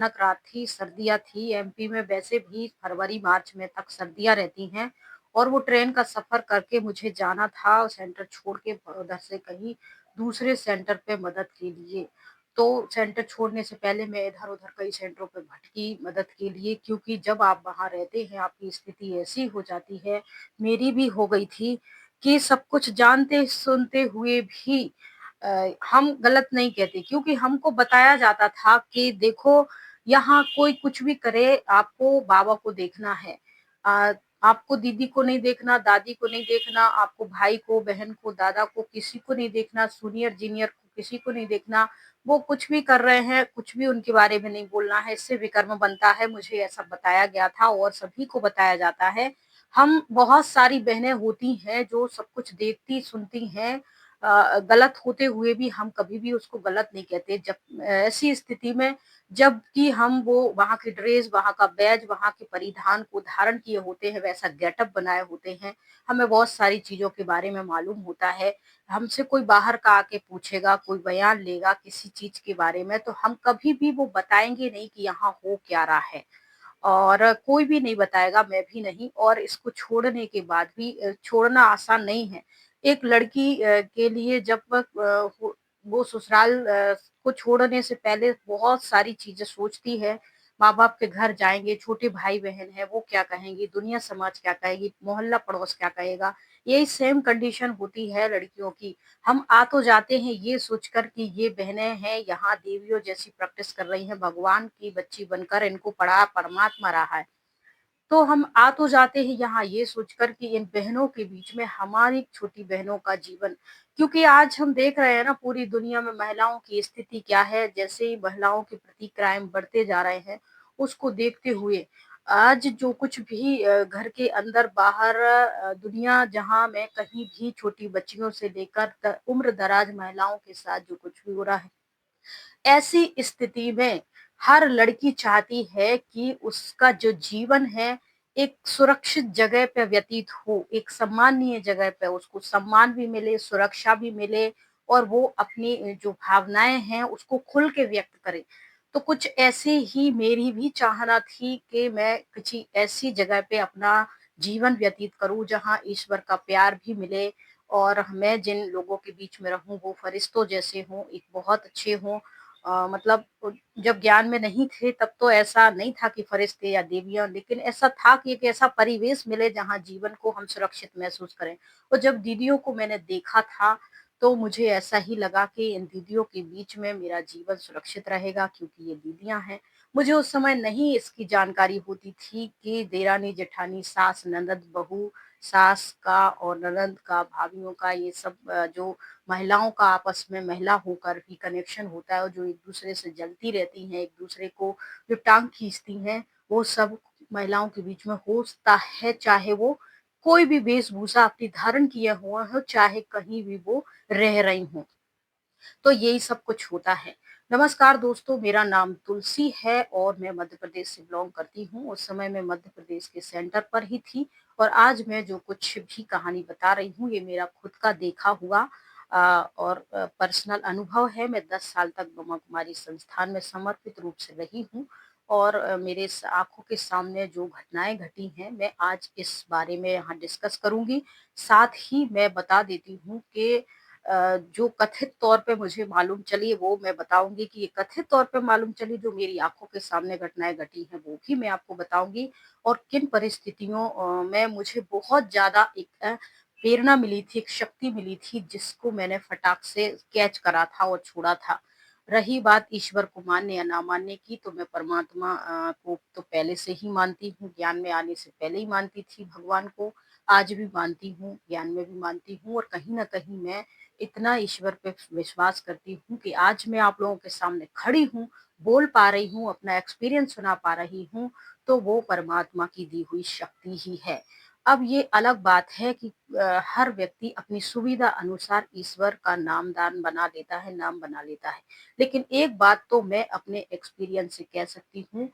भयानक रात थी, सर्दियाँ थी, एमपी में वैसे भी फरवरी-मार्च में तक सर्दियाँ रहती हैं और वो ट्रेन का सफ़र करके मुझे जाना था सेंटर छोड़ के उधर से कहीं दूसरे सेंटर पे मदद के लिए। तो सेंटर छोड़ने से पहले मैं इधर-उधर कई सेंटरों पे भटकी मदद के लिए क्योंकि जब आप वहाँ रहते हैं, आपकी स्थिति ऐसी हो जाती है, मेरी भी हो गई थी कि सब कुछ जानते-सुनते हुए भी हम गलत नहीं कहते क्योंकि हमको बताया जाता था कि देखो यहाँ कोई कुछ भी करे आपको बाबा को देखना है। अ, आपको दीदी को नहीं देखना, दादी को नहीं देखना, आपको भाई को, बहन को, दादा को किसी को नहीं देखना, सीनियर जूनियर को किसी को नहीं देखना। वो कुछ भी कर रहे हैं, कुछ भी उनके बारे में नहीं बोलना है, इससे विकर्म बनता है। मुझे ऐसा बताया गया था और सभी को बताया जाता है। हम बहुत सारी बहनें होती हैं जो सब कुछ देखती, सुनती हैं गलत होते हुए भी हम कभी भी उसको गलत नहीं कहते। जब ऐसी स्थिति में जबकि हम वो वहाँ की ड्रेस, वहाँ का बैज, वहाँ के परिधान को धारण किए होते हैं, वैसा गेटअप बनाए होते हैं, हमें बहुत सारी चीज़ों के बारे में मालूम होता है। हमसे कोई बाहर का आके पूछेगा, कोई बयान लेगा किसी चीज़ के बारे में, तो हम कभी भी वो बताएँगे नहीं कि यहाँ हो क्या रहा है। और कोई भी नहीं बताएगा, मैं भी नहीं और इसको छोड़ने के बाद भी छोड़ना आसान नहीं है। एक लड़की के लिए जब वो ससुराल को छोड़ने से पहले बहुत सारी चीज़ें सोचती है। माँ-बाप के घर जाएँगे, छोटे भाई-बहन हैं, वो क्या कहेंगे, दुनिया समाज क्या कहेगी, मोहल्ला पड़ोस क्या कहेगा। यही सेम कंडीशन होती है लड़कियों की। हम आ तो जाते हैं ये सोचकर कि ये बहनें हैं, यहाँ देवियों जैसी प्रैक्टिस कर रही हैं, भगवान की बच्ची बनकर इनको पड़ा परमात्मा रहा है। तो हम आ तो जाते हैं यहाँ ये सोचकर कि इन बहनों के बीच में हमारी छोटी बहनों का जीवन क्योंकि आज हम देख रहे हैं ना पूरी दुनिया में महिलाओं की स्थिति क्या है, जैसे ही महिलाओं के प्रति क्राइम बढ़ते जा रहे हैं, उसको देखते हुए आज जो कुछ भी घर के अंदर बाहर दुनिया जहाँ में कहीं भी छोटी बच्चियों से लेकर उम्र दराज महिलाओं के साथ जो कुछ भी हो रहा है, ऐसी स्थिति में हर लड़की चाहती है कि उसका जो जीवन है एक सुरक्षित जगह पे व्यतीत हो, एक सम्मानीय जगह पे उसको सम्मान भी मिले, सुरक्षा भी मिले और वो अपनी जो भावनाएँ हैं उसको खुल के व्यक्त करे। तो कुछ ऐसे ही मेरी भी चाहना थी कि मैं किसी ऐसी जगह पे अपना जीवन व्यतीत करूँ जहाँ ईश्वर का प्यार भी मिले और मैं जिन लोगों के बीच में रहूँ वो फरिश्तों जैसे हों, एक बहुत अच्छे हों मतलब जब ज्ञान में नहीं थे तब तो ऐसा नहीं था कि फरिश्ते या देवियाँ लेकिन ऐसा था कि एक ऐसा परिवेश मिले जहाँ जीवन को हम सुरक्षित महसूस करें। और जब दीदियों को मैंने देखा था तो मुझे ऐसा ही लगा कि इन दीदियों के बीच में मेरा जीवन सुरक्षित रहेगा क्योंकि ये दीदियाँ हैं। मुझे उस समय नहीं इसकी जानकारी होती थी कि देरानी-जेठानी, सास, ननद, बहू, सास का और ननद का, भाभियों का ये सब जो महिलाओं का आपस में महिला होकर भी कनेक्शन होता है और जो एक-दूसरे से जलती रहती हैं, एक-दूसरे को जो टाँग खींचती हैं, वो सब महिलाओं के बीच में होता है, चाहे वो कोई भी वेशभूषा अपनी धारण किए हुए हो, चाहे कहीं भी वो रह रही हों। तो यही सब कुछ होता है। नमस्कार दोस्तों, मेरा नाम तुलसी है और मैं मध्य प्रदेश से बिलॉन्ग करती हूँ। उस समय मैं मध्य प्रदेश के सेंटर पर ही थी और आज मैं जो कुछ भी कहानी बता रही हूँ, ये मेरा खुद का देखा हुआ और पर्सनल अनुभव है। मैं 10 साल तक ब्रह्मा कुमारी संस्थान में समर्पित रूप से रही हूँ और मेरे आँखों के सामने जो घटनाएँ घटी हैं, मैं आज इस बारे में यहाँ डिस्कस करूँगी। साथ ही मैं बता देती हूँ कि जो कथित तौर पे मुझे मालूम चली वो मैं बताऊँगी कि ये कथित तौर पे मालूम चली जो मेरी आँखों के सामने घटनाएँ घटी हैं वो भी मैं आपको बताऊँगी और किन परिस्थितियों में मुझे बहुत ज़्यादा एक प्रेरणा मिली थी, एक शक्ति मिली थी जिसको मैंने फटाक से कैच करा था और छोड़ा था। रही बात ईश्वर को मानने या ना मानने की तो मैं परमात्मा को तो पहले से ही मानती हूँ, ज्ञान में आने से पहले ही मानती थी भगवान को, आज भी मानती हूँ, ज्ञान में भी मानती हूँ और कहीं न कहीं मैं इतना ईश्वर पे विश्वास करती हूँ कि आज मैं आप लोगों के सामने खड़ी हूँ, बोल पा रही हूँ, अपना एक्सपीरियंस सुना पा रही हूँ, तो वो परमात्मा की दी हुई शक्ति ही है। अब ये अलग बात है कि हर व्यक्ति अपनी सुविधा अनुसार ईश्वर का नामदान बना देता है, नाम बना लेता है। लेकिन एक बात तो मैं अपने एक्सपीरियंस से कह सकती हूँ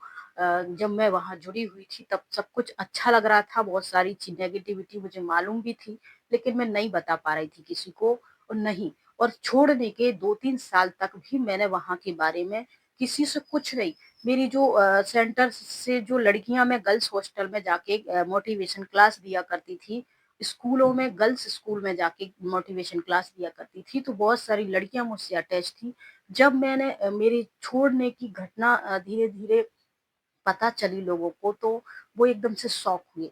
जब मैं वहाँ जुड़ी हुई थी तब सब कुछ अच्छा लग रहा था, बहुत सारी नेगेटिविटी मुझे मालूम भी थी, लेकिन मैं नहीं बता पा रही थी किसी को और नहीं और छोड़ने के 2-3 साल तक भी मैंने वहाँ के बारे में किसी से कुछ नहीं। मेरी जो सेंटर से जो लड़कियाँ मैं गर्ल्स हॉस्टल में जाके मोटिवेशन क्लास दिया करती थी, स्कूलों में गर्ल्स स्कूल में जाके मोटिवेशन क्लास दिया करती थी, तो बहुत सारी लड़कियाँ मुझसे अटैच थी। जब मैंने मेरे छोड़ने की घटना धीरे-धीरे पता चली लोगों को, तो वो एकदम से शॉक हुए।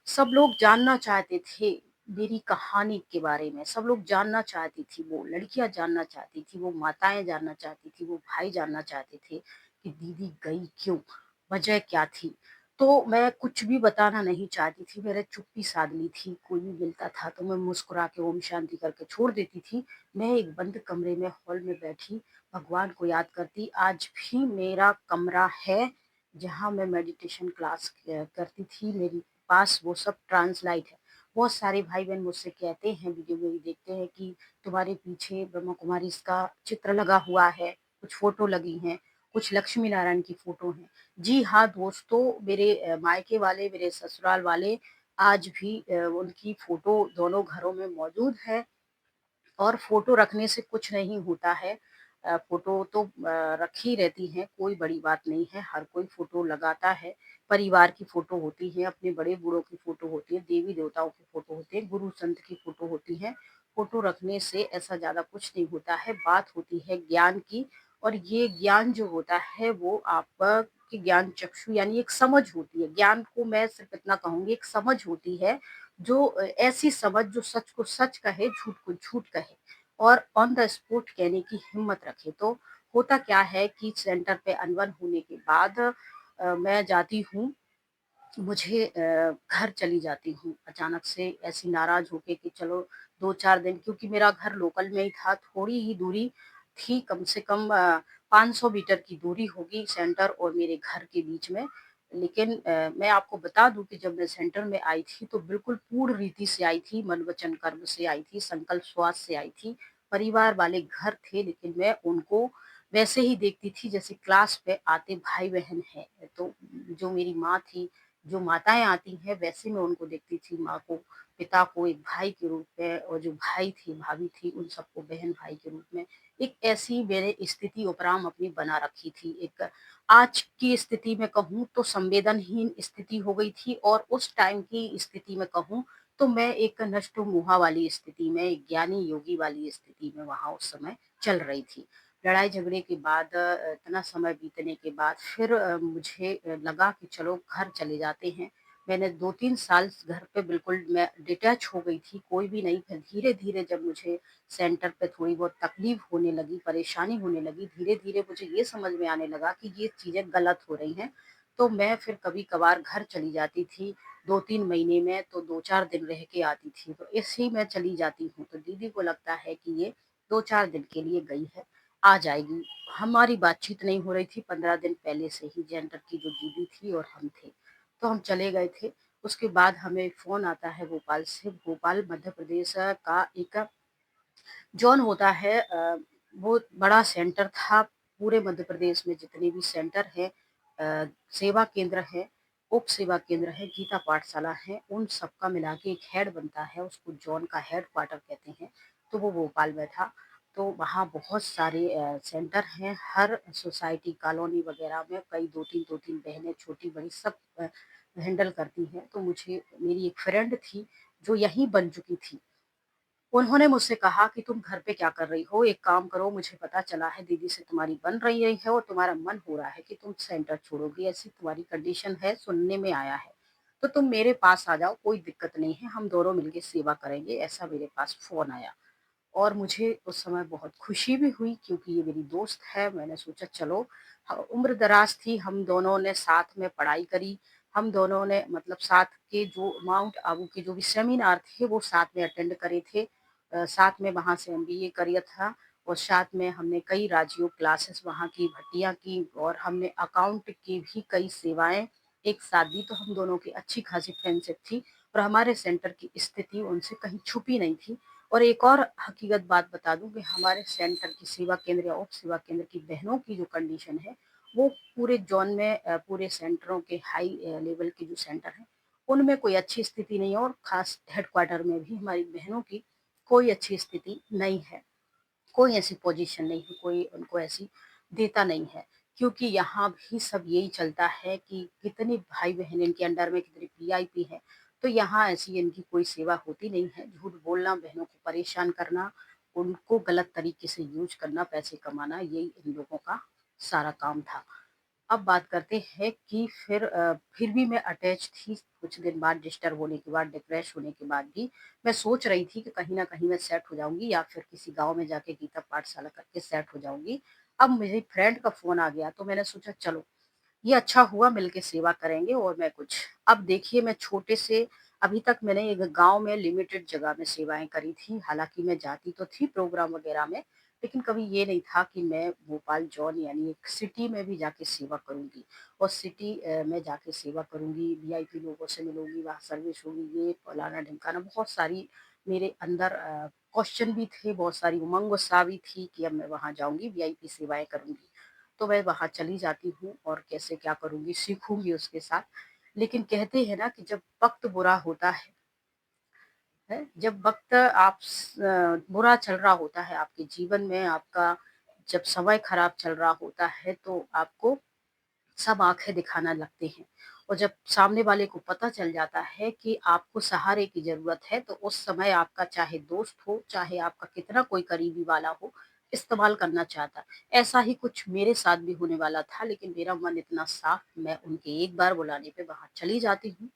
सब लोग जानना चाहते थे मेरी कहानी के बारे में, सब लोग जानना चाहती थी, वो लड़कियाँ जानना चाहती थी, वो माताएँ जानना चाहती थी, वो भाई जानना चाहते थे कि दीदी गई क्यों? वजह क्या थी? तो मैं कुछ भी बताना नहीं चाहती थी, मैंने चुप्पी साध ली थी, कोई भी मिलता था तो मैं मुस्कुरा के ओम शांति करके छोड़ देती थी। मैं एक बंद कमरे में हॉल में बैठी भगवान को याद करती, आज भी मेरा कमरा है, जहाँ मैं मेडिटेशन क्लास करती थी, मेरी पास वो सब ट्रांसलाइट है। बहुत सारे भाई-बहन मुझसे कहते हैं, वीडियो मेरी देखते हैं कि तुम्हारे पीछे ब्रह्मा कुमारी इसका चित्र लगा हुआ है, कुछ फ़ोटो लगी हैं, कुछ लक्ष्मी नारायण की फ़ोटो हैं। जी हाँ, दोस्तों, मेरे मायके वाले, मेरे ससुराल वाले आज भी उनकी फ़ोटो दोनों घरों में मौजूद है। और फ़ोटो रखने से कुछ नहीं होता है। फ़ोटो तो रखी रहती हैं, कोई बड़ी बात नहीं है, हर कोई फ़ोटो लगाता है। परिवार की फ़ोटो होती है, अपने बड़े-बूढ़ों की फ़ोटो होती है, देवी-देवताओं की फ़ोटो होती है, गुरु-संत की फ़ोटो होती है। फ़ोटो रखने से ऐसा ज़्यादा कुछ नहीं होता है, बात होती है ज्ञान की, और ये ज्ञान जो होता है वो आपकी ज्ञान चक्षु यानी एक समझ होती है। ज्ञान को मैं सिर्फ़ इतना कहूँगी, एक समझ होती है, जो ऐसी समझ जो सच को सच कहे, झूठ को झूठ कहे और ऑन द स्पॉट कहने की हिम्मत रखे। तो होता क्या है कि सेंटर पे अनबन होने के बाद मैं जाती हूँ, मुझे घर चली जाती हूँ अचानक से ऐसी नाराज़ होके कि चलो 2-4 दिन, क्योंकि मेरा घर लोकल में ही था, थोड़ी ही दूरी थी, कम से कम 500 मीटर की दूरी होगी सेंटर और मेरे घर के बीच में। लेकिन मैं आपको बता दूँ कि जब मैं सेंटर में आई थी तो बिल्कुल पूर्ण रीति से आई थी, मन वचन कर्म से आई थी, संकल्प श्वास से आई थी। परिवार वाले घर थे, लेकिन मैं उनको वैसे ही देखती थी जैसे क्लास पे आते भाई-बहन हैं। तो जो मेरी माँ थी, जो माताएँ आती हैं वैसे मैं उनको देखती थी, माँ को, पिता को एक भाई के रूप में, और जो भाई थी, भाभी थी, उन सबको बहन-भाई के रूप में। एक ऐसी मैंने स्थिति उपराम अपनी बना रखी थी। एक आज की स्थिति में कहूँ तो संवेदनहीन स्थिति हो गई थी, और उस टाइम की स्थिति में कहूँ तो मैं एक नष्ट-मुहा वाली स्थिति में, एक ज्ञानी योगी वाली स्थिति में वहाँ उस समय चल रही थी। लड़ाई झगड़े के बाद इतना समय बीतने के बाद फिर मुझे लगा कि चलो घर चले जाते हैं। मैंने 2-3 साल घर पे बिल्कुल मैं डिटैच हो गई थी, कोई भी नहीं। फिर धीरे-धीरे जब मुझे सेंटर पे थोड़ी बहुत तकलीफ होने लगी, परेशानी होने लगी, धीरे-धीरे मुझे ये समझ में आने लगा कि ये चीज़ें गलत हो रही हैं। तो मैं फिर कभी-कभार घर चली जाती थी, 2-3 महीने में तो 2-4 दिन रह के आती थी। तो ऐसे ही मैं चली जाती हूँ, तो दीदी को लगता है कि ये 2-4 दिन के लिए गई है, आ जाएगी। हमारी बातचीत नहीं हो रही थी 15 दिन पहले से ही, जेंडर की जो दीदी थी और हम थे। तो हम चले गए थे। उसके बाद हमें फ़ोन आता है भोपाल से, भोपाल मध्य प्रदेश का एक जॉन होता है, वो बड़ा सेंटर था। पूरे मध्य प्रदेश में जितने भी सेंटर हैं, सेवा केंद्र है, उप सेवा केंद्र है, गीता पाठशाला है, उन सबका मिला के एक हेड बनता है, उसको जॉन का हेडक्वार्टर कहते हैं। तो वो भोपाल में था। तो वहाँ बहुत सारे सेंटर हैं, हर सोसाइटी, कॉलोनी वगैरह में कई 2-3 बहनें छोटी-बड़ी सब हैंडल करती हैं। तो मुझे मेरी एक फ्रेंड थी, जो यहीं बन चुकी थी। उन्होंने मुझसे कहा कि तुम घर पे क्या कर रही हो? एक काम करो, मुझे पता चला है दीदी से तुम्हारी बन रही है और तुम्हारा मन हो रहा है कि तुम सेंटर छोड़ोगी, ऐसी तुम्हारी कंडीशन है, सुनने में आया है। तो तुम मेरे पास आ जाओ, कोई दिक्कत नहीं है, हम दोनों मिलके सेवा करेंगे, ऐसा मेरे पास फ़ोन आया। और मुझे उस समय बहुत खुशी भी हुई, क्योंकि ये मेरी दोस्त है। मैंने सोचा चलो, उम्र दराज थी, हम दोनों ने साथ में पढ़ाई करी, हम दोनों ने मतलब साथ के जो माउंट आबू के जो भी सेमिनार थे वो साथ में अटेंड करे थे। साथ में वहाँ से एमबीए करिया था, और साथ में हमने कई राजयोग क्लासेस वहाँ की भट्टियाँ की, और हमने अकाउंट की भी कई सेवाएं एक साथ दी। तो हम दोनों की अच्छी खासी फ्रेंडशिप थी, और हमारे सेंटर की स्थिति उनसे कहीं छुपी नहीं थी। और एक और हकीकत बात बता दूं कि हमारे सेंटर की सेवा केंद्र या उप सेवा केंद्र की बहनों की जो कंडीशन है, वो पूरे जोन में पूरे सेंटरों के हाई लेवल के जो सेंटर हैं, उनमें कोई अच्छी स्थिति नहीं है, और खास हेडक्वार्टर में भी हमारी बहनों की कोई अच्छी स्थिति नहीं है। कोई ऐसी पोजीशन नहीं है, कोई उनको ऐसी देता नहीं है। क्योंकि यहाँ भी सब यही चलता है कि कितने भाई-बहन इनके अंडर में, कितने वीआईपी हैं, तो यहाँ ऐसी इनकी कोई सेवा होती नहीं है। झूठ बोलना, बहनों को परेशान करना, उनको गलत तरीके से यूज़ करना, पैसे कमाना, यही इन लोगों का सारा काम था। अब बात करते हैं कि फिर भी मैं अटैच थी, कुछ दिन बाद डिस्टर्ब होने के बाद, डिप्रेस होने के बाद भी मैं सोच रही थी कि कहीं न कहीं मैं सेट हो जाऊँगी या फिर किसी गाँव में जाके गीता पाठशाला करके सेट हो जाऊँगी। अब मेरी फ्रेंड का फ़ोन आ गया तो मैंने सोचा चलो ये अच्छा हुआ मिलके सेवा करेंगे और मैं कुछ अब देखिए मैं छोटे से अभी तक मैंने एक गाँव में लिमिटेड जगह में सेवाएँ करी थी। हालाँकि मैं जाती तो थी प्रोग्राम वग़ैरह में, लेकिन कभी ये नहीं था कि मैं भोपाल जॉन यानी एक सिटी में भी जाके सेवा करूँगी और सिटी में जाके सेवा करूँगी, वीआईपी लोगों से मिलूँगी, वहाँ सर्विस होगी, ये फलाना-ढिमकाना बहुत सारी मेरे अंदर क्वेश्चन भी थे, बहुत सारी उमंग-उत्साह भी थी कि अब मैं वहाँ जाऊँगी, वीआईपी सेवाएँ करूँगी। तो मैं वहाँ चली जाती हूँ और कैसे क्या करूँगी सीखूँगी उसके साथ। लेकिन कहते हैं ना कि जब वक़्त बुरा होता है, जब वक़्त बुरा चल रहा होता है आपके जीवन में, आपका जब समय खराब चल रहा होता है तो आपको सब आँखें दिखाना लगते हैं और जब सामने वाले को पता चल जाता है कि आपको सहारे की ज़रूरत है, तो उस समय आपका चाहे दोस्त हो, चाहे आपका कितना कोई करीबी वाला हो, इस्तेमाल करना चाहता है। ऐसा ही कुछ मेरे साथ भी होने वाला था, लेकिन मेरा मन इतना साफ, मैं उनके एक बार बुलाने पे वहाँ चली जाती हूँ।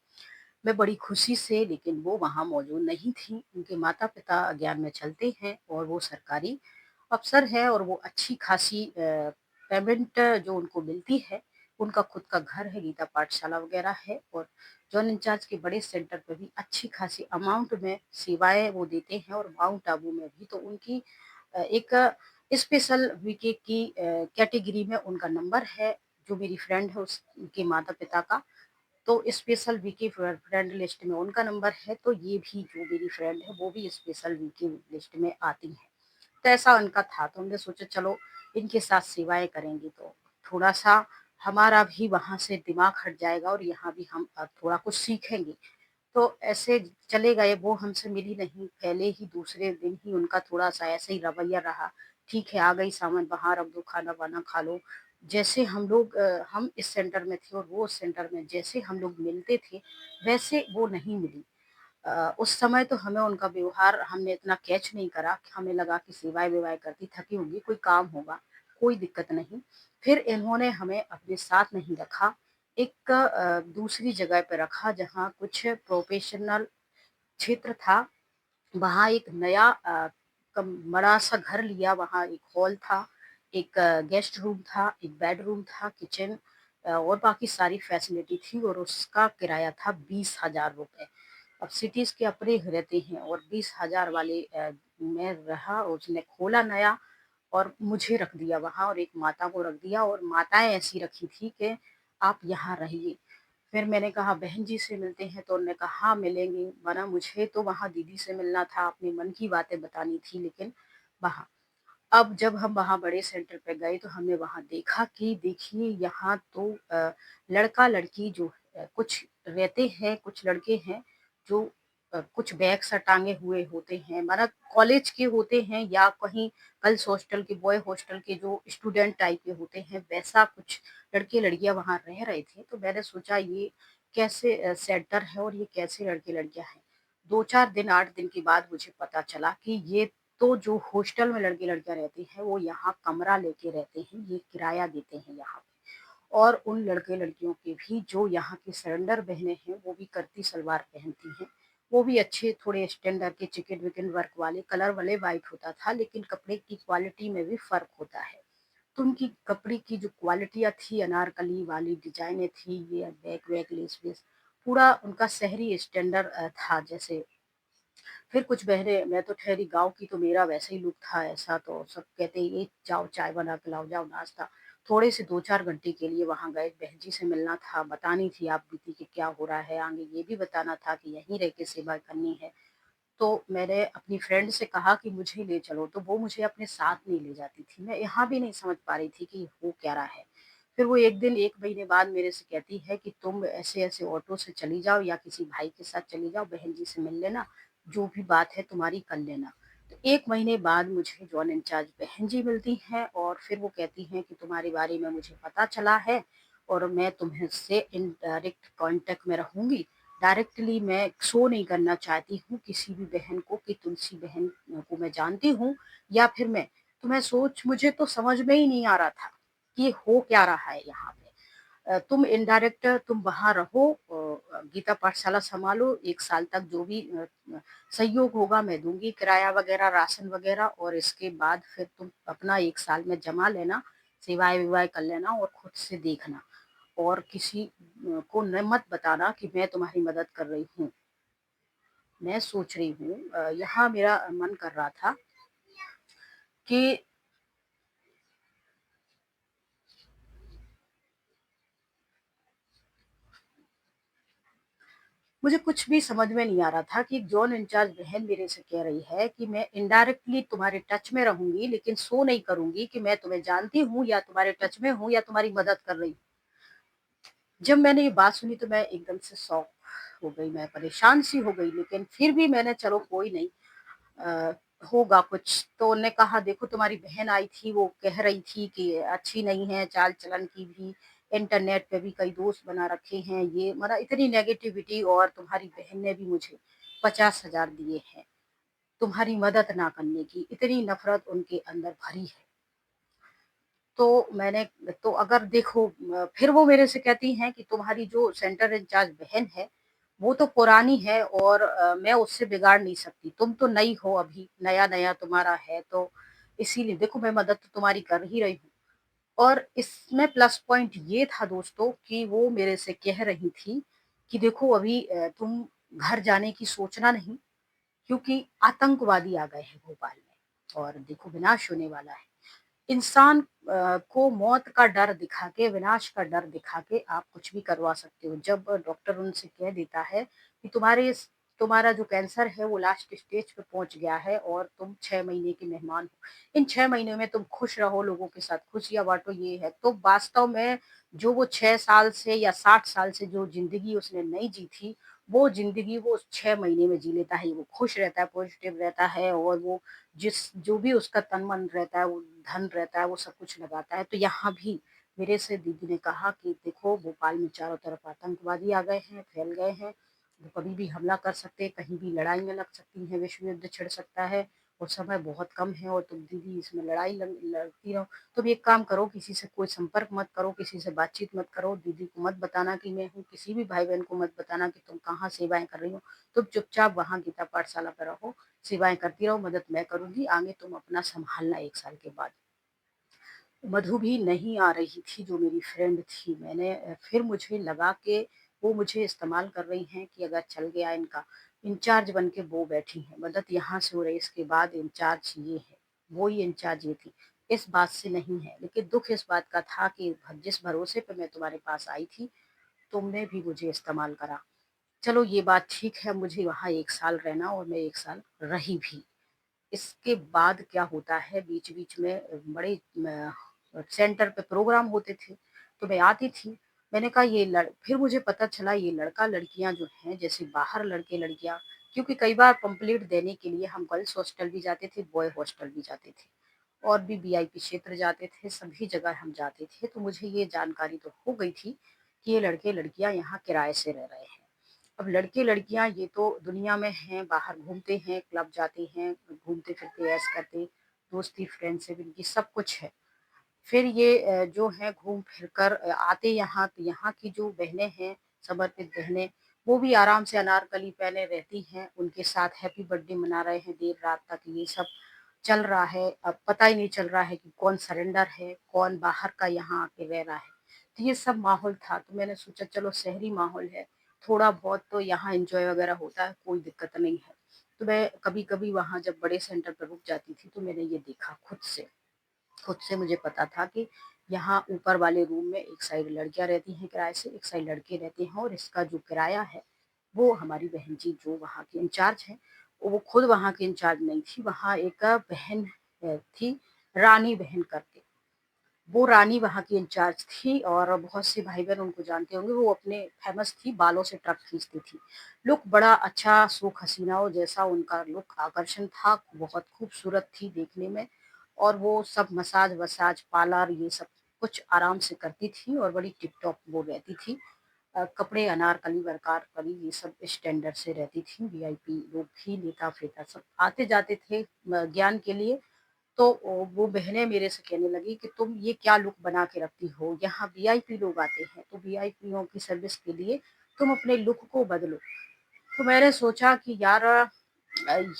मैं बड़ी खुशी से लेकिन वो वहाँ मौजूद नहीं थी। उनके माता-पिता अज्ञान में चलते हैं और वो सरकारी अफ़सर हैं और वो अच्छी खासी पेमेंट जो उनको मिलती है, उनका खुद का घर है, गीता पाठशाला वग़ैरह है और जॉन इंचार्ज के बड़े सेंटर पे भी अच्छी खासी अमाउंट में सेवाएँ वो देते हैं और माउंट आबू में भी तो उनकी एक स्पेशल वीके की कैटेगरी में उनका नंबर है, जो मेरी फ्रेंड है उसके माता-पिता का। तो स्पेशल वीके फ्रेंड लिस्ट में उनका नंबर है, तो ये भी जो मेरी फ्रेंड है वो भी स्पेशल वीके लिस्ट में आती हैं। तो ऐसा उनका था, तो हमने सोचा चलो इनके साथ सेवाएँ करेंगे तो थोड़ा-सा हमारा भी वहाँ से दिमाग हट जाएगा और यहाँ भी हम थोड़ा कुछ सीखेंगे। तो ऐसे चले गए, वो हमसे मिली नहीं, पहले ही दूसरे दिन ही उनका थोड़ा-सा ऐसे ही रवैया रहा, ठीक है आ गई सामान बाहर रख दो, खाना-वाना खा लो। जैसे हम इस सेंटर में थे और वो उस सेंटर में जैसे हम लोग मिलते थे, वैसे वो नहीं मिली। उस समय तो हमें उनका व्यवहार हमने इतना कैच नहीं करा, हमें लगा कि सेवाएँ-वेवाएँ करती थकी होंगी, कोई काम होगा, कोई दिक्कत नहीं। फिर इन्होंने हमें अपने साथ नहीं रखा, एक दूसरी जगह पे रखा जहाँ कुछ प्रोफ़ेशनल क्षेत्र था, वहाँ एक नया कम बड़ा-सा घर लिया, वहाँ एक हॉल था, एक गेस्ट रूम था, एक बेडरूम था, किचन और बाकी सारी फैसिलिटी थी और उसका किराया था ₹20,000। अब सिटीज़ के अपने रहते हैं और 20,000 वाले में रहा, उसने खोला नया और मुझे रख दिया वहाँ और एक माता को रख दिया और माताएँ ऐसी रखी थी कि आप यहाँ रहिए। फिर मैंने कहा बहन जी से मिलते हैं, तो उन्होंने कहा हाँ मिलेंगे, वरना मुझे तो वहाँ दीदी से मिलना था, अपने मन की बातें बतानी थी लेकिन वहाँ अब जब हम वहाँ बड़े सेंटर पे गए तो हमने वहाँ देखा कि देखिए यहाँ तो लड़का-लड़की जो कुछ रहते हैं, कुछ लड़के हैं जो कुछ बैग सा टाँगे हुए होते हैं, माना कॉलेज के होते हैं या कहीं गर्ल्स हॉस्टल के, बॉय हॉस्टल के जो स्टूडेंट टाइप के होते हैं, वैसा कुछ लड़के-लड़कियाँ वहाँ रह रहे थे। तो मैंने सोचा ये कैसे सेंटर है और ये कैसे लड़के-लड़कियाँ हैं। 2-4 दिन, 8 दिन के बाद मुझे पता चला कि ये तो जो हॉस्टल में लड़के-लड़कियाँ रहती हैं, वो यहाँ कमरा लेके रहते हैं, ये किराया देते हैं यहाँ पे। और उन लड़के-लड़कियों के भी जो यहाँ की सरेंडर बहनें हैं, वो भी कर्ती सलवार पहनती हैं। वो भी अच्छे थोड़े स्टैंडर्ड के चिकन-विकन वर्क वाले, कलर वाले व्हाइट होता था, लेकिन कपड़े की क्वालिटी में भी फ़र्क होता है। तो उनकी कपड़े की जो क्वालिटियाँ थी, अनारकली वाली डिज़ाइनें थी, ये बैक-वैक, लेस-वेस, पूरा उनका शहरी स्टैंडर्ड था जैसे फिर कुछ बहनें मैं तो ठहरी गाँव की तो मेरा वैसे ही लुक था ऐसा तो सब कहते ये जाओ चाय बना के लाओ, जाओ नाश्ता। थोड़े से 2-4 घंटे के लिए वहाँ गए, बहन जी से मिलना था, बतानी थी आप बीती कि क्या हो रहा है आगे, ये भी बताना था कि यहीं रह के सेवा करनी है। तो मैंने अपनी फ्रेंड से कहा कि मुझे ले चलो, तो वो मुझे अपने साथ नहीं ले जाती थी। मैं यहाँ भी नहीं समझ पा रही थी कि हो क्या रहा है। फिर वो एक दिन 1 महीने बाद मेरे से कहती है कि तुम ऐसे-ऐसे ऑटो से चली जाओ या किसी भाई के साथ चली जाओ, बहन जी से मिल लेना, जो भी बात है तुम्हारी कर लेना। तो 1 महीने बाद मुझे जॉन इंचार्ज बहन जी मिलती हैं और फिर वो कहती हैं कि तुम्हारे बारे में मुझे पता चला है और मैं तुम्हें इनडायरेक्ट कांटेक्ट में रहूँगी। डायरेक्टली मैं शो नहीं करना चाहती हूँ किसी भी बहन को कि तुलसी बहन को मैं जानती हूँ या फिर मैं तो मैं सोच मुझे तो समझ में ही नहीं आ रहा था कि हो क्या रहा है यहाँ पे। तुम इनडायरेक्ट तुम वहाँ रहो गीता पाठशाला सँभालो 1 साल तक जो भी सहयोग होगा मैं दूँगी, किराया वग़ैरह, राशन वग़ैरह और इसके बाद फिर तुम अपना 1 साल में जमा लेना, सेवाएँ-वेवाएँ कर लेना और खुद से देखना और किसी को न मत बताना कि मैं तुम्हारी मदद कर रही हूँ। मैं सोच रही हूँ यहाँ मेरा मन कर रहा था कि मुझे कुछ भी समझ में नहीं आ रहा था कि जॉन इंचार्ज बहन मेरे से कह रही है कि मैं इनडायरेक्टली तुम्हारे टच में रहूंगी लेकिन शो नहीं करूंगी कि मैं तुम्हें जानती हूँ या तुम्हारे टच में हूँ या तुम्हारी मदद कर रही हूँ। जब मैंने ये बात सुनी तो मैं एकदम से शॉक हो गई, मैं परेशान सी हो गई लेकिन फिर भी मैंने चलो कोई नहीं अ, होगा कुछ। तो उन्होंने कहा देखो तुम्हारी बहन आई थी वो कह रही थी कि अच्छी नहीं है चाल चलन की भी, इंटरनेट पे भी कई दोस्त बना रखे हैं, ये मतलब इतनी नेगेटिविटी और तुम्हारी बहन ने भी मुझे 50,000 दिए हैं तुम्हारी मदद ना करने की, इतनी नफरत उनके अंदर भरी है। तो मैंने तो अगर देखो फिर वो मेरे से कहती हैं कि तुम्हारी जो सेंटर इंचार्ज बहन है वो तो पुरानी है और मैं उससे बिगाड़ नहीं सकती, तुम तो नई हो, अभी नया नया तुम्हारा है तो इसीलिए देखो मैं मदद तो तुम्हारी कर ही रही हूँ। और इसमें प्लस पॉइंट ये था दोस्तों कि वो मेरे से कह रही थी कि देखो अभी तुम घर जाने की सोचना नहीं क्योंकि आतंकवादी आ गए हैं भोपाल में और देखो विनाश होने वाला है। इंसान को मौत का डर दिखा के, विनाश का डर दिखा के आप कुछ भी करवा सकते हो। जब डॉक्टर उनसे कह देता है कि तुम्हारा जो कैंसर है वो लास्ट स्टेज पे पहुंच गया है और तुम 6 महीने के मेहमान हो, इन 6 महीने में तुम खुश रहो, लोगों के साथ खुशियां बांटो, ये है तो वास्तव में जो वो 6 साल से या 60 साल से जो जिंदगी उसने नहीं जी थी वो जिंदगी वो 6 महीने में जी लेता है। वो खुश रहता है, पॉजिटिव रहता है और वो जिस जो भी उसका तन मन रहता है, वो धन रहता है, वो सब कुछ लगाता है। तो यहाँ भी मेरे से दीदी ने कहा कि देखो भोपाल में चारों तरफ आतंकवादी आ गए हैं, फैल गए हैं, वो कभी भी हमला कर सकते हैं, कहीं भी लड़ाई में लग सकती हैं, विश्व युद्ध छिड़ सकता है और समय बहुत कम है और तुम दीदी इसमें लड़ती रहो। तुम एक काम करो, किसी से कोई संपर्क मत करो, किसी से बातचीत मत करो, दीदी को मत बताना कि मैं हूँ, किसी भी भाई बहन को मत बताना कि तुम कहाँ सेवाएं कर रही हो। तुम चुपचाप वहाँ गीता पाठशाला पर रहो, सेवाएं करती रहो, मदद मैं करूंगी, आगे तुम अपना संभालना 1 साल के बाद। मधु भी नहीं आ रही थी जो मेरी फ्रेंड थी। मैंने फिर मुझे लगा कि वो मुझे इस्तेमाल कर रही हैं कि अगर चल गया इनका इंचार्ज बन के वो बैठी हैं, मदद यहाँ से हो रही, इसके बाद इंचार्ज ये है, वो ही इंचार्ज ये थी। इस बात से नहीं है लेकिन दुख इस बात का था कि जिस भरोसे पे मैं तुम्हारे पास आई थी तुमने भी मुझे इस्तेमाल करा। चलो ये बात ठीक है, मुझे वहाँ 1 साल रहना और मैं 1 साल रही भी। इसके बाद क्या होता है बीच-बीच में बड़े सेंटर पे प्रोग्राम होते थे, तो मैं आती थी। मैंने कहा ये लड़ फिर मुझे पता चला ये लड़का-लड़कियाँ जो हैं जैसे बाहर लड़के-लड़कियाँ क्योंकि कई बार पंपलेट देने के लिए हम गर्ल्स हॉस्टल भी जाते थे, बॉय हॉस्टल भी जाते थे और भी वीआईपी क्षेत्र जाते थे, सभी जगह हम जाते थे। तो मुझे ये जानकारी तो हो गई थी कि ये लड़के-लड़कियाँ यहाँ किराए से रह रहे हैं। अब लड़के-लड़कियाँ ये तो दुनिया में हैं, बाहर घूमते हैं, क्लब जाते हैं, घूमते-फिरते ऐश करते, दोस्ती फ्रेंडशिप इनकी सब कुछ है। फिर ये जो है घूम फिर कर आते यहाँ तो यहाँ की जो बहनें हैं, समर्पित बहनें, वो भी आराम से अनारकली पहने रहती हैं, उनके साथ हैप्पी बर्थडे मना रहे हैं देर रात तक, ये सब चल रहा है। अब पता ही नहीं चल रहा है कि कौन सरेंडर है, कौन बाहर का यहाँ आके रह रहा है। तो ये सब माहौल था, तो मैंने सोचा चलो शहरी माहौल है, थोड़ा बहुत तो यहाँ एन्जॉय वगैरह होता है, कोई दिक्कत नहीं है। तो मैं कभी-कभी वहाँ जब बड़े सेंटर पर रुक जाती थी, तो मैंने ये देखा खुद से। खुद से मुझे पता था कि यहाँ ऊपर वाले रूम में एक साइड लड़कियाँ रहती हैं किराए से, एक साइड लड़के रहते हैं और इसका जो किराया है, वो हमारी बहन जी जो वहाँ की इंचार्ज हैं, वो खुद वहाँ की इंचार्ज नहीं थी, वहाँ एक बहन थी, रानी बहन करके। वो रानी वहाँ की इंचार्ज थी और बहुत से भाई-बहन उनको जानते होंगे, वो अपने फ़ेमस थी, बालों से ट्रक खींचती थी। लुक बड़ा अच्छा सूख हसीनाओं जैसा उनका लुक आकर्षण था, बहुत खूबसूरत थी देखने में और वो सब मसाज-वसाज, पार्लर ये सब कुछ आराम से करती थी और बड़ी टिप-टॉप वो रहती थी। कपड़े अनारकली, वरकारकली ये सब स्टैंडर्ड से रहती थी, वीआईपी लोग भी नेता-फेता सब आते-जाते थे ज्ञान के लिए। तो वो बहनें मेरे से कहने लगी कि तुम ये क्या लुक बना के रखती हो? यहाँ वीआईपी लोग आते हैं, तो वीआईपियों की सर्विस के लिए तुम अपने लुक को बदलो। तो मैंने सोचा कि यार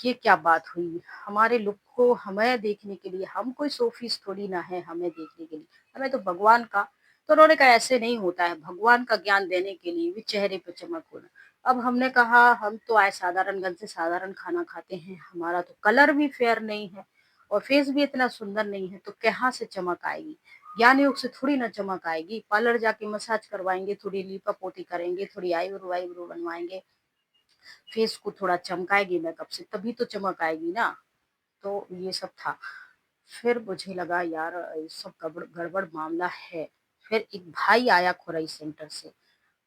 ये क्या बात हुई? हमारे लुक को हमें देखने के लिए हम कोई शोपीस थोड़ी ना है हमें देखने के लिए, हमें तो भगवान का तो उन्होंने कहा ऐसे नहीं होता है, भगवान का ज्ञान देने के लिए भी चेहरे पे चमक होना। अब हमने कहा हम तो आए साधारणगंज से साधारण खाना खाते हैं, हमारा तो कलर भी फेयर नहीं है और फेस भी इतना सुंदर नहीं है, तो कहाँ से चमक आएगी? ज्ञान योग से थोड़ी ना चमक आएगी, पार्लर जाके मसाज करवाएँगे, थोड़ी लीपा-पोती करेंगे, थोड़ी आईब्रो वाईब्रो बनवाएँगे, फेस को थोड़ा चमकाएँगे मेकअप से, तभी तो चमक आएगी ना। तो ये सब था। फिर मुझे लगा यार ये सब गड़बड़ गड़बड़ मामला है। फिर एक भाई आया खुरई सेंटर से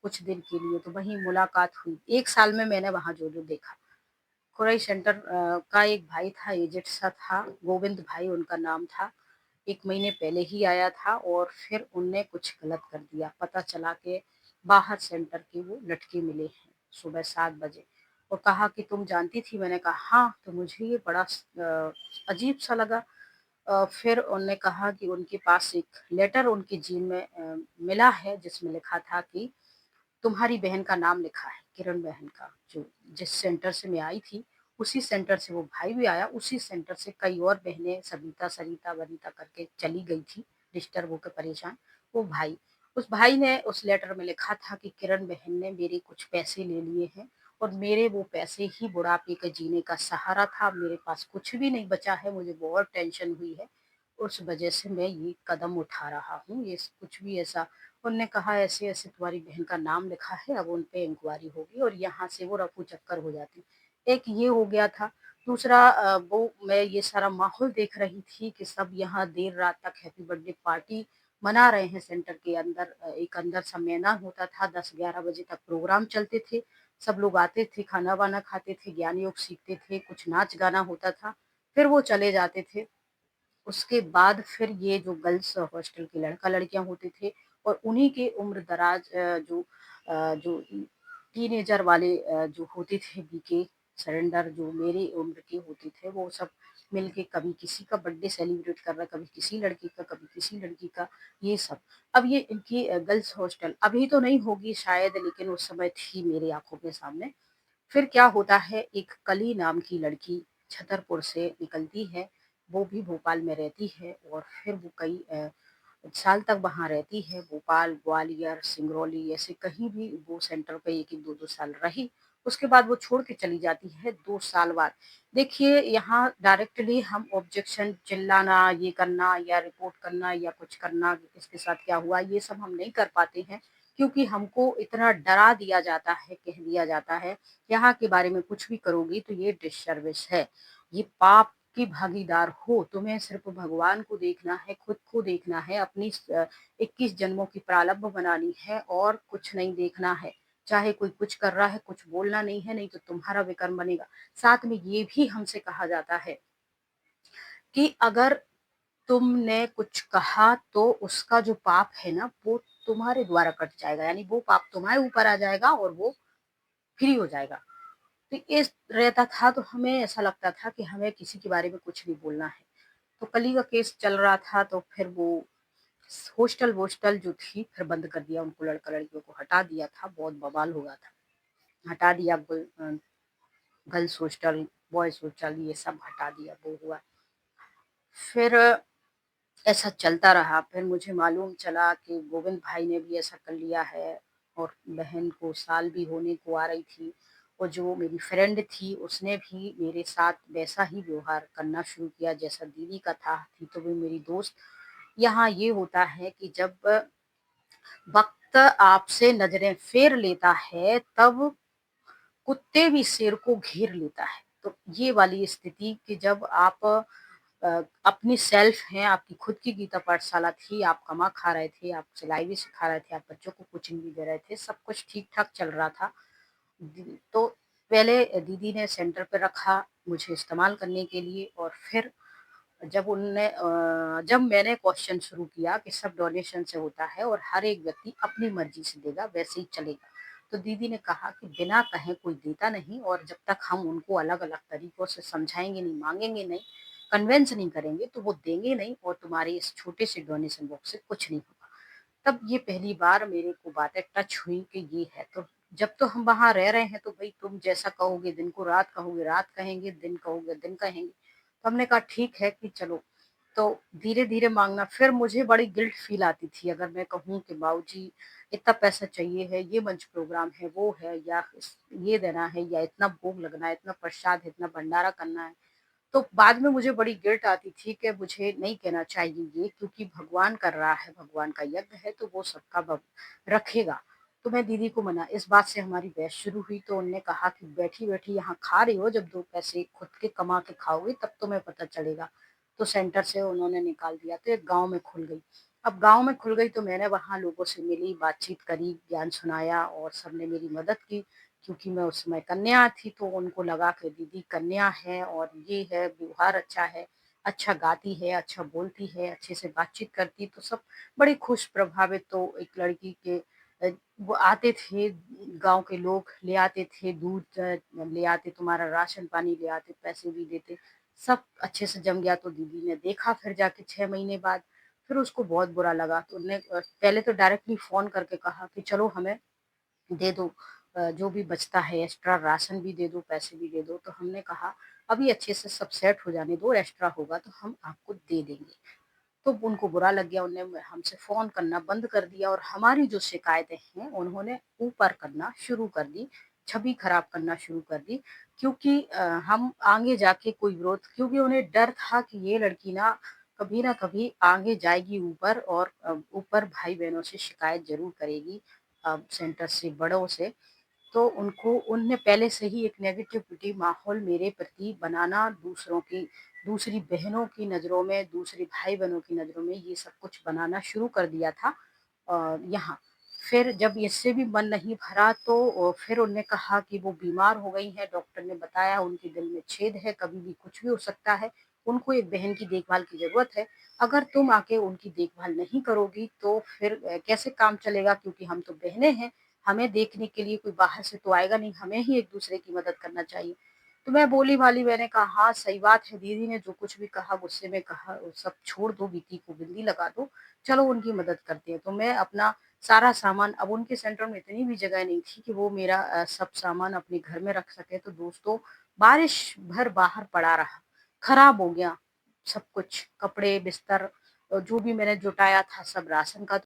कुछ दिन के लिए, तो वहीं मुलाकात हुई। 1 साल में मैंने वहाँ जो-जो देखा। खुरई सेंटर का एक भाई था, एजेड सा था, गोविंद भाई उनका नाम था। 1 महीने पहले ही आया था और फिर उनने कुछ गलत कर दिया। पता चला कि बाहर सेंटर के वो लटके मिले हैं, सुबह 7 बजे और कहा कि तुम जानती थी? मैंने कहा हाँ, तो मुझे ये बड़ा अजीब-सा लगा। फिर उन्होंने कहा कि उनके पास एक लेटर उनकी जेब में मिला है जिसमें लिखा था कि तुम्हारी बहन का नाम लिखा है, किरण बहन का, जो जिस सेंटर से मैं आई थी, उसी सेंटर से वो भाई भी आया, उसी सेंटर से कई और बहनें सविता, सरिता, वनिता करके चली गई थी, डिस्टर्ब होकर परेशान। वो भाई, उस भाई ने उस लेटर में लिखा था कि किरण बहन ने मेरे कुछ पैसे ले लिए हैं और मेरे वो पैसे ही बुढ़ापे के जीने का सहारा था, मेरे पास कुछ भी नहीं बचा है, मुझे बहुत टेंशन हुई है, उस वजह से मैं ये कदम उठा रहा हूँ, ये कुछ भी ऐसा उनने कहा ऐसे-ऐसे तुम्हारी बहन का नाम लिखा है, अब उन पे इंक्वायरी होगी और यहाँ से वो रफू-चक्कर हो जाती। एक ये हो गया था, दूसरा वो मैं ये सारा माहौल देख रही थी कि सब यहाँ देर रात तक हैप्पी बर्थडे पार्टी मना रहे हैं सेंटर के अंदर। एक अंदर सम्मेलन होता था, 10-11 बजे तक प्रोग्राम चलते थे, सब लोग आते थे, खाना-वाना खाते थे, ज्ञान योग सीखते थे, कुछ नाच-गाना होता था, फिर वो चले जाते थे। उसके बाद फिर ये जो गर्ल्स हॉस्टल के लड़का-लड़कियाँ होते थे और उन्हीं के उम्र दराज जो टीनेजर वाले जो होते थे बीके सरेंडर जो मेरी उम्र के होते थे, वो सब मिलके कभी किसी का बर्थडे सेलिब्रेट कर रहा है, कभी किसी लड़की का, कभी किसी लड़की का, ये सब। अब ये इनकी गर्ल्स हॉस्टल अभी तो नहीं होगी शायद, लेकिन उस समय थी मेरी आँखों के सामने। फिर क्या होता है, एक कली नाम की लड़की छतरपुर से निकलती है, वो भी भोपाल में रहती है और फिर वो कई साल तक वहाँ रहती है, भोपाल, ग्वालियर, सिंगरौली ऐसे कहीं भी वो सेंटर पे 1-1 2-2 साल रही। उसके बाद वो छोड़ के चली जाती है 2 साल बाद। देखिए यहाँ डायरेक्टली हम ऑब्जेक्शन चिल्लाना, ये करना या रिपोर्ट करना या कुछ करना, किसके साथ क्या हुआ, ये सब हम नहीं कर पाते हैं, क्योंकि हमको इतना डरा दिया जाता है, कह दिया जाता है, यहाँ के बारे में कुछ भी करोगी तो ये डिससर्विस है, ये पाप की भागीदार हो, तुम्हें सिर्फ भगवान को देखना है, खुद को देखना है, अपनी 21 जन्मों की प्रारब्ध बनानी है और कुछ नहीं देखना है। चाहे कोई कुछ कर रहा है, कुछ बोलना नहीं है, नहीं तो तुम्हारा विकर्म बनेगा। साथ में ये भी हमसे कहा जाता है कि अगर तुमने कुछ कहा तो उसका जो पाप है ना, वो तुम्हारे द्वारा कट जाएगा, यानी वो पाप तुम्हारे ऊपर आ जाएगा और वो फ्री हो जाएगा। तो ये रहता था, तो हमें ऐसा लगता था कि हमें किसी के बारे में कुछ नहीं बोलना है। तो कली का केस चल रहा था, तो फिर वो हॉस्टल-वोस्टल जो थी फिर बंद कर दिया, उनको लड़का-लड़कियों को हटा दिया था, बहुत बवाल हो गया था। हटा दिया गर्ल्स हॉस्टल, बॉयज़ हॉस्टल ये सब हटा दिया, वो हुआ। फिर ऐसा चलता रहा, फिर मुझे मालूम चला कि गोविंद भाई ने भी ऐसा कर लिया है और बहन को साल भी होने को आ रही थी और जो मेरी फ्रेंड थी उसने भी मेरे साथ वैसा ही व्यवहार करना शुरू किया जैसा दीदी का था, थी तो वो मेरी दोस्त। यहाँ ये होता है कि जब वक्त आपसे नजरें फेर लेता है तब कुत्ते भी शेर को घेर लेता है। तो ये वाली स्थिति कि जब आप अपनी सेल्फ हैं, आपकी खुद की गीता पाठशाला थी, आप कमा खा रहे थे, आप सिलाई भी सिखा रहे थे, आप बच्चों को कोचिंग भी दे रहे थे, सब कुछ ठीक-ठाक चल रहा था। तो पहले दीदी ने सेंटर पे रखा मुझे इस्तेमाल करने के लिए और फिर जब मैंने क्वेश्चन शुरू किया कि सब डोनेशन से होता है और हर एक व्यक्ति अपनी मर्जी से देगा, वैसे ही चलेगा। तो दीदी ने कहा कि बिना कहे कोई देता नहीं और जब तक हम उनको अलग-अलग तरीकों से समझाएँगे नहीं, माँगेंगे नहीं, कन्विंस नहीं करेंगे तो वो देंगे नहीं और तुम्हारे इस छोटे से डोनेशन बॉक्स से कुछ नहीं होगा। तब ये पहली बार मेरे को बातें टच हुई कि ये है। तो जब तो हम वहाँ रह रहे हैं तो भई तुम जैसा कहोगे दिन को रात कहोगे, रात कहेंगे, दिन कहोगे दिन कहेंगे। तो हमने कहा ठीक है कि चलो, तो धीरे-धीरे माँगना फिर मुझे बड़ी गिल्ट फ़ील आती थी अगर मैं कहूँ कि बाबूजी इतना पैसा चाहिए है, ये मंच प्रोग्राम है, वो है या ये देना है या इतना भोग लगना है, इतना प्रसाद है, इतना भंडारा करना है। तो बाद में मुझे बड़ी गिल्ट आती थी कि मुझे नहीं कहना चाहिए ये क्योंकि भगवान कर रहा है, भगवान का यज्ञ है तो वो सबका रखेगा। तो मैं दीदी को मना इस बात से हमारी बहस शुरू हुई तो उन्होंने कहा कि बैठी-बैठी यहाँ खा रही हो, जब 2 पैसे खुद के कमा के खाओगी तब तुम्हें पता चलेगा। तो सेंटर से उन्होंने निकाल दिया तो एक गाँव में खुल गई। अब गाँव में खुल गई तो मैंने वहाँ लोगों से मिली, बातचीत करी, ज्ञान सुनाया और सबने मेरी मदद की। क्योंकि मैं उस समय कन्या थी तो उनको लगा कि दीदी कन्या है और ये है, व्यवहार अच्छा है, अच्छा गाती है, अच्छा बोलती है, अच्छे से बातचीत करती है, तो सब बड़े खुश प्रभावित तो एक लड़की के वो आते थे, गाँव के लोग ले आते थे, दूध ले आते, तुम्हारा राशन पानी ले आते, पैसे भी देते, सब अच्छे से जम गया। तो दीदी ने देखा फिर जाके 6 महीने बाद, फिर उसको बहुत बुरा लगा तो उन्होंने पहले तो डायरेक्टली फ़ोन करके कहा कि चलो हमें दे दो, जो भी बचता है एक्स्ट्रा राशन भी दे दो, पैसे भी दे दो। तो हमने कहा अभी अच्छे से सब सेट हो जाने दो, एक्स्ट्रा होगा तो हम आपको दे देंगे। तो उनको बुरा लग गया, उन्होंने हमसे फ़ोन करना बंद कर दिया और हमारी जो शिकायतें हैं उन्होंने ऊपर करना शुरू कर दी, छवि खराब करना शुरू कर दी क्योंकि हम आगे जाके कोई विरोध क्योंकि उन्हें डर था कि ये लड़की ना कभी आगे जाएगी ऊपर और ऊपर भाई-बहनों से शिकायत ज़रूर करेगी सेंटर से, बड़ों से। तो उनको उनने पहले से ही एक नेगेटिविटी माहौल मेरे प्रति बनाना दूसरी बहनों की नज़रों में, दूसरे भाई-बहनों की नज़रों में ये सब कुछ बनाना शुरू कर दिया था यहाँ। फिर जब इससे भी मन नहीं भरा तो फिर उन्होंने कहा कि वो बीमार हो गई हैं, डॉक्टर ने बताया उनके दिल में छेद है, कभी भी कुछ भी हो सकता है, उनको एक बहन की देखभाल की ज़रूरत है। अगर तुम आके उनकी देखभाल नहीं करोगी तो फिर कैसे काम चलेगा क्योंकि हम तो बहनें हैं। हमें देखने के लिए कोई बाहर से तो आएगा नहीं, हमें ही एक-दूसरे की मदद करना चाहिए। तो मैं बोली-भाली मैंने कहा हाँ, सही बात है दीदी ने जो कुछ भी कहा गुस्से में कहा वो सब छोड़ दो, बीती को बिंदी लगा दो, चलो उनकी मदद करते हैं। तो मैं अपना सारा सामान अब उनके सेंटर में इतनी भी जगह नहीं थी कि वो मेरा सब सामान अपने घर में रख सके, तो दोस्तों बारिश भर बाहर पड़ा रहा, खराब हो गया सब कुछ, कपड़े, बिस्तर जो भी मैंने जुटाया था सब राशन का